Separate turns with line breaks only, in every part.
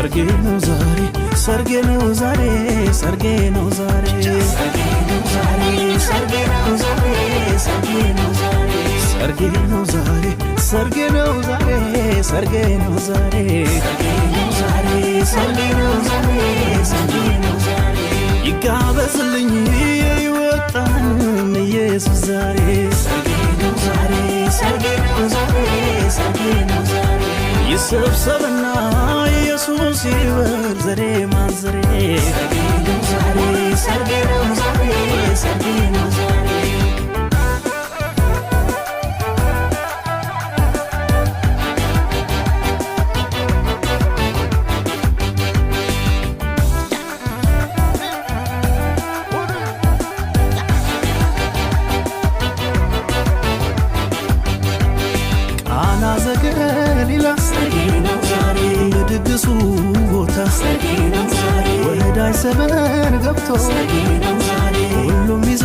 ሰርጌ ነው ዛሬ ሰርጌ ነው ዛሬ ሰርጌ ነው ዛሬ ሰርጌ ነው ዛሬ ሰርጌ ነው ዛሬ ሰርጌ ነው ዛሬ ሰርጌ ነው ዛሬ ሰርጌ ነው ዛሬ ሰርጌ ነው ዛሬ ሰርጌ ነው ዛሬ ይጋበዝልኝ ይወጣን ኢየሱስ ዛሬ ሰርጌ ነው ዛሬ ሰርጌ ነው ዛሬ ሰርጌ ነው ዛሬ ይሰብሰብና ኢየሱስ ይበል ዘሬ ማንዘሬ ሰርጌ ነው ዛሬ ሰርጌ ነው ዛሬ ሰርጌ ነው ዛሬ ዘገሊላ ሰርጌ ነው ዛሬ በድግሱ ቦታ ሰርጌ ነው ዛሬ ወዳይ ሰበን ገብቶ ሰርጌ ነው ዛሬ ሁሉም ይዞ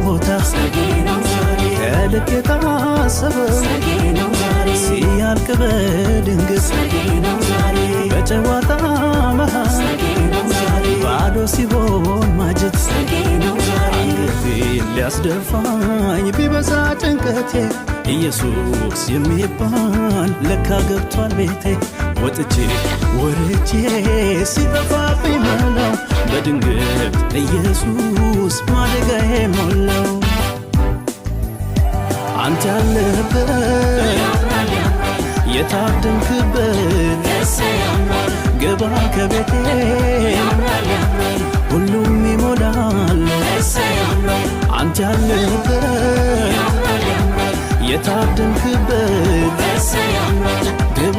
ቦታ ሰርጌ ነው ዛሬ ከልክ የታሰበ ሰርጌ ነው ዛሬ ሲያልቅ በድንገት ሰርጌ ነው ዛሬ በጨዋታ መሃል ሰርጌ ነው ዛሬ ባዶ ሲሆን ማጀት ሰርጌ ነው ዛሬ አንገቴን ሊያስደፋኝ ቢበዛ ጭንቀቴ ኢየሱስ የሚባል ለካ ገብቷል ቤቴ ወጥቼ ወርጄ ሲጠፋብኝ መላው በድንገት ኢየሱስ ማደጋዬ ሞላው አንተ ያለህበት የታደምክበት ገባ ከቤቴ ሁሉም ይሞላል አንተ ያለህበት የታደምክበት ገባ